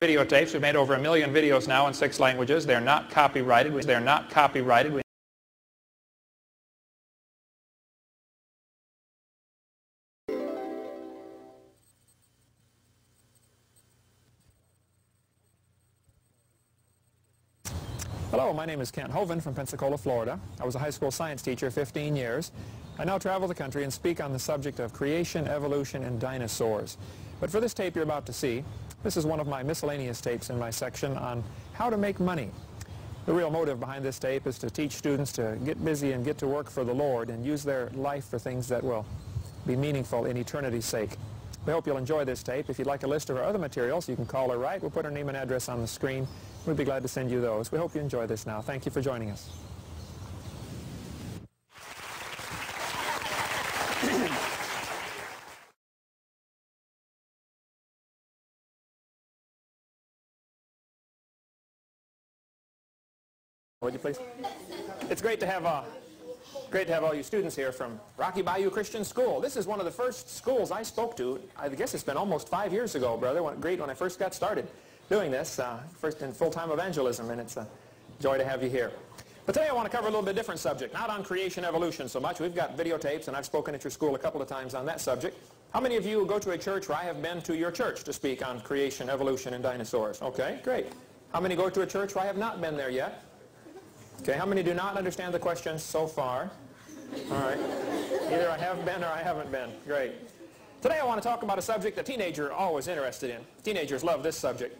videotapes. We've made over 1 million videos now in 6 languages. They're not copyrighted. They're not copyrighted. Hello, my name is Kent Hovind from Pensacola, Florida. I was a high school science teacher 15 years. I now travel the country and speak on the subject of creation, evolution, and dinosaurs. But for this tape you're about to see, this is one of my miscellaneous tapes in my section on how to make money. The real motive behind this tape is to teach students to get busy and get to work for the Lord and use their life for things that will be meaningful in eternity's sake. We hope you'll enjoy this tape. If you'd like a list of our other materials, you can call or write. We'll put our name and address on the screen. We'd be glad to send you those. We hope you enjoy this now. Thank you for joining us. Would you please? It's great to have all you students here from Rocky Bayou Christian School. This is one of the first schools I spoke to. I guess it's been almost 5 years ago, brother. Great when I first got started doing this, first in full-time evangelism, and it's a joy to have you here. But today I want to cover a little bit different subject, not on creation evolution so much. We've got videotapes, and I've spoken at your school a couple of times on that subject. How many of you go to a church where I have been to your church to speak on creation, evolution, and dinosaurs? Okay, great. How many go to a church where I have not been there yet? Okay, how many do not understand the question so far? All right. Either I have been or I haven't been. Great. Today I want to talk about a subject a teenager always interested in. Teenagers love this subject.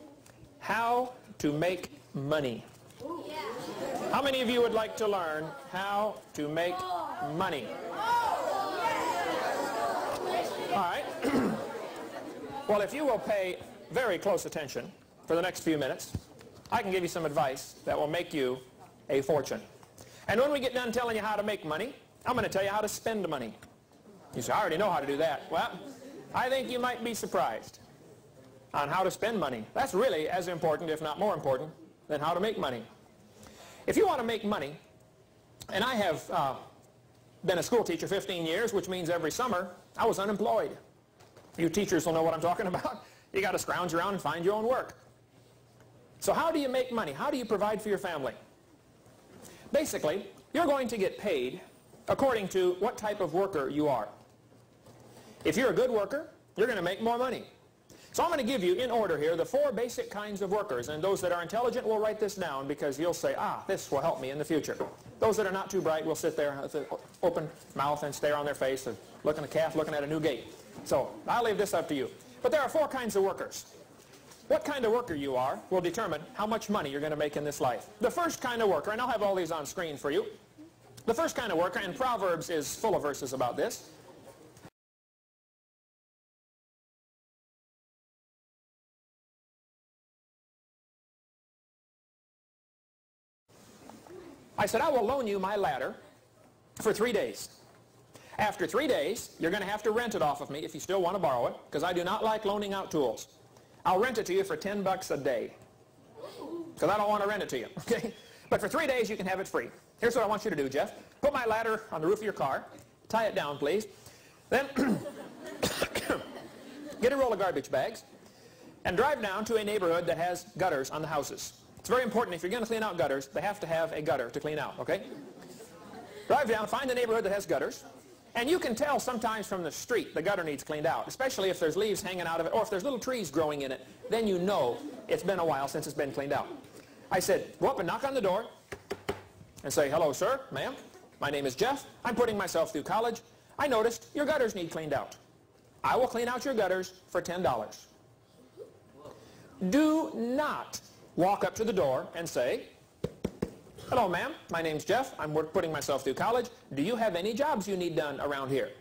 How to make money. How many of you would like to learn how to make money? All right. Well, if you will pay very close attention for the next few minutes, I can give you some advice that will make you a fortune. And when we get done telling you how to make money, I'm going to tell you how to spend money. You say, I already know how to do that. Well, I think you might be surprised on how to spend money. That's really as important, if not more important, than how to make money. If you want to make money, and I have been a school teacher 15 years, which means every summer I was unemployed. You teachers will know what I'm talking about. You got to scrounge around and find your own work. So how do you make money? How do you provide for your family? Basically, you're going to get paid according to what type of worker you are. If you're a good worker, you're going to make more money. So I'm going to give you, in order here, the 4 basic kinds of workers. And those that are intelligent will write this down because you'll say, this will help me in the future. Those that are not too bright will sit there with an open mouth and stare on their face, looking at a calf, looking at a new gate. So I'll leave this up to you. But there are 4 kinds of workers. What kind of worker you are will determine how much money you're going to make in this life. The first kind of worker, and I'll have all these on screen for you. The first kind of worker, and Proverbs is full of verses about this. I said, I will loan you my ladder for 3 days. After 3 days, you're going to have to rent it off of me if you still want to borrow it, because I do not like loaning out tools. I'll rent it to you for $10 a day, because I don't want to rent it to you, okay? But for 3 days, you can have it free. Here's what I want you to do, Jeff. Put my ladder on the roof of your car. Tie it down, please. Then get a roll of garbage bags and drive down to a neighborhood that has gutters on the houses. It's very important, if you're going to clean out gutters, they have to have a gutter to clean out, okay? Drive down, find the neighborhood that has gutters. And you can tell sometimes from the street the gutter needs cleaned out, especially if there's leaves hanging out of it or if there's little trees growing in it. Then you know it's been a while since it's been cleaned out. I said, go up and knock on the door and say, hello, sir, ma'am. My name is Jeff. I'm putting myself through college. I noticed your gutters need cleaned out. I will clean out your gutters for $10. Do not walk up to the door and say, hello, ma'am. My name's Jeff. I'm putting myself through college. Do you have any jobs you need done around here?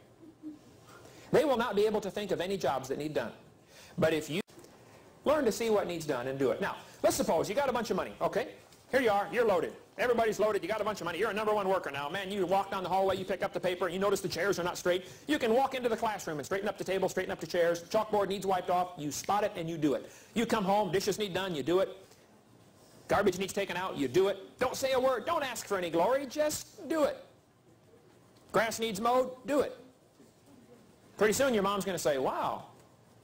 They will not be able to think of any jobs that need done. But if you learn to see what needs done and do it. Now, let's suppose you got a bunch of money, okay? Here you are. You're loaded. Everybody's loaded. You got a bunch of money. You're a #1 worker now. Man, you walk down the hallway, you pick up the paper, you notice the chairs are not straight. You can walk into the classroom and straighten up the table, straighten up the chairs. Chalkboard needs wiped off. You spot it and you do it. You come home, dishes need done, you do it. Garbage needs taken out, you do it. Don't say a word. Don't ask for any glory. Just do it. Grass needs mowed, do it. Pretty soon your mom's going to say, wow,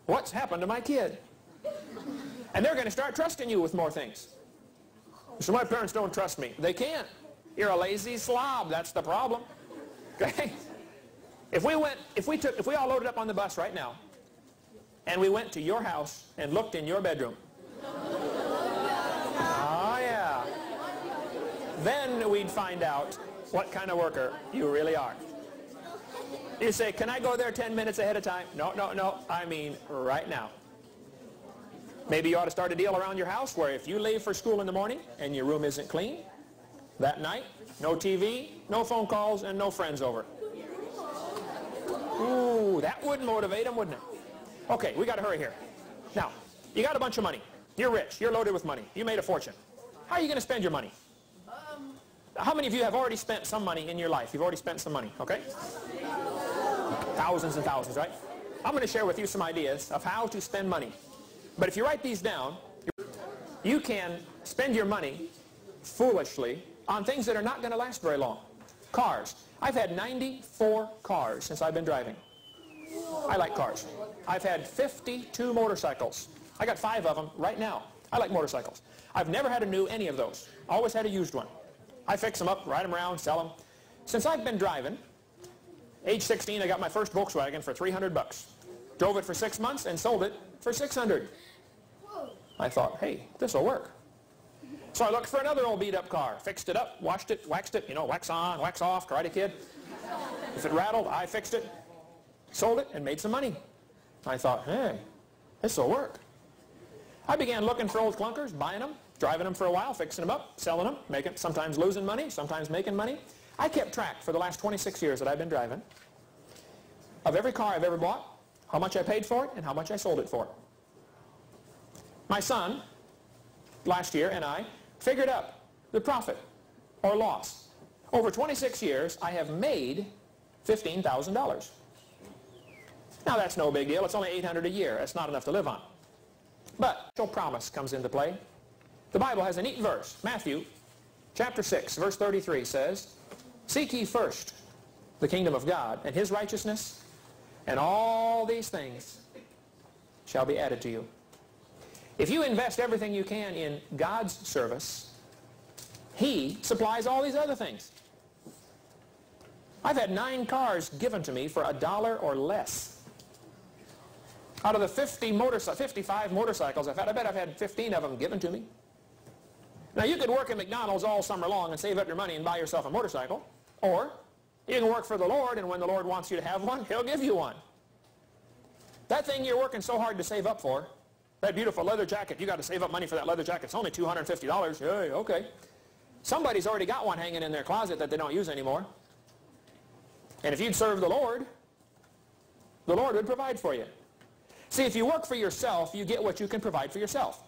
what's happened to my kid? And they're going to start trusting you with more things. So my parents don't trust me. They can't. You're a lazy slob. That's the problem. Okay? If we all loaded up on the bus right now, and we went to your house and looked in your bedroom. Oh, yeah. Then we'd find out what kind of worker you really are. You say, can I go there 10 minutes ahead of time? No, no, no. I mean right now. Maybe you ought to start a deal around your house where if you leave for school in the morning and your room isn't clean, that night, no TV, no phone calls, and no friends over. Ooh, that would motivate them, wouldn't it? Okay, we got to hurry here. Now, you got a bunch of money. You're rich. You're loaded with money. You made a fortune. How are you going to spend your money? How many of you have already spent some money in your life? You've already spent some money, okay? Thousands and thousands, right? I'm going to share with you some ideas of how to spend money. But if you write these down, you can spend your money foolishly on things that are not going to last very long. Cars. I've had 94 cars since I've been driving. I like cars. I've had 52 motorcycles. I got 5 of them right now. I like motorcycles. I've never had a new any of those. Always had a used one. I fix them up, ride them around, sell them. Since I've been driving, age 16, I got my first Volkswagen for $300. Drove it for 6 months and sold it for $600. I thought, hey, this will work. So I looked for another old beat-up car, fixed it up, washed it, waxed it, you know, wax on, wax off, Karate Kid. If it rattled, I fixed it, sold it, and made some money. I thought, hey, this will work. I began looking for old clunkers, buying them, driving them for a while, fixing them up, selling them, making, sometimes losing money, sometimes making money. I kept track for the last 26 years that I've been driving of every car I've ever bought, how much I paid for it, and how much I sold it for. My son, last year, and I figured up the profit or loss. Over 26 years, I have made $15,000. Now, that's no big deal. It's only $800 a year. That's not enough to live on. But no promise comes into play. The Bible has a neat verse. Matthew chapter 6, verse 33 says, "Seek ye first the kingdom of God and his righteousness, and all these things shall be added to you." If you invest everything you can in God's service, he supplies all these other things. I've had 9 cars given to me for $1 or less. Out of the 55 motorcycles I've had, I bet I've had 15 of them given to me. Now, you could work at McDonald's all summer long and save up your money and buy yourself a motorcycle. Or you can work for the Lord, and when the Lord wants you to have one, he'll give you one. That thing you're working so hard to save up for, that beautiful leather jacket, you got to save up money for that leather jacket. It's only $250. Hey, okay. Somebody's already got one hanging in their closet that they don't use anymore. And if you'd serve the Lord would provide for you. See, if you work for yourself, you get what you can provide for yourself.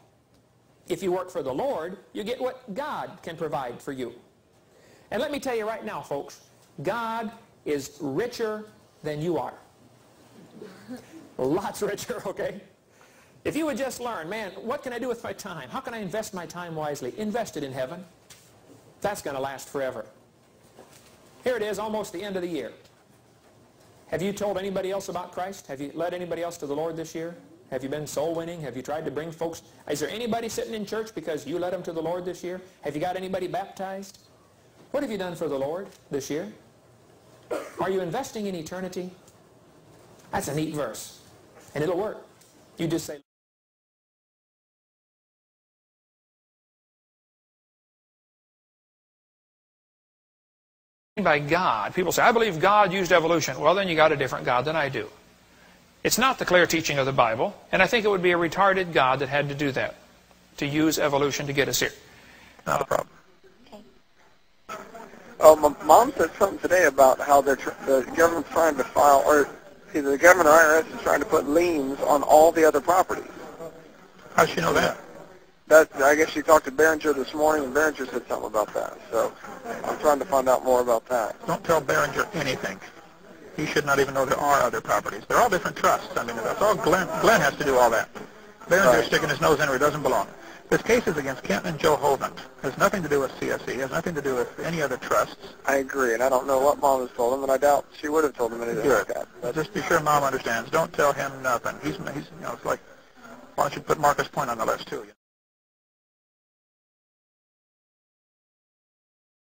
If you work for the Lord, you get what God can provide for you. And let me tell you right now, folks, God is richer than you are. Lots richer, okay? If you would just learn, man, what can I do with my time? How can I invest my time wisely? Invest it in heaven. That's going to last forever. Here it is, almost the end of the year. Have you told anybody else about Christ? Have you led anybody else to the Lord this year? Have you been soul winning? Have you tried to bring folks? Is there anybody sitting in church because you led them to the Lord this year? Have you got anybody baptized? What have you done for the Lord this year? Are you investing in eternity? That's a neat verse. And it'll work. You just say, by God. People say, I believe God used evolution. Well, then you got a different God than I do. It's not the clear teaching of the Bible, and I think it would be a retarded God that had to do that, to use evolution to get us here. Not a problem. My mom said something today about how the government's trying to file, or either the government or IRS is trying to put liens on all the other properties. How does she know that? I guess she talked to Behringer this morning, and Behringer said something about that. So I'm trying to find out more about that. Don't tell Behringer anything. He should not even know there are other properties. They're all different trusts. I mean, that's all Glenn has to do all that. Behringer's sticking his nose in where he doesn't belong. This case is against Kent and Joe Hovind. It has nothing to do with CSE. It has nothing to do with any other trusts. I agree, and I don't know what Mom has told him, and I doubt she would have told him anything like that. But just be sure Mom understands. Don't tell him nothing. He's you know, it's like Why don't you put Marcus Point on the list, too?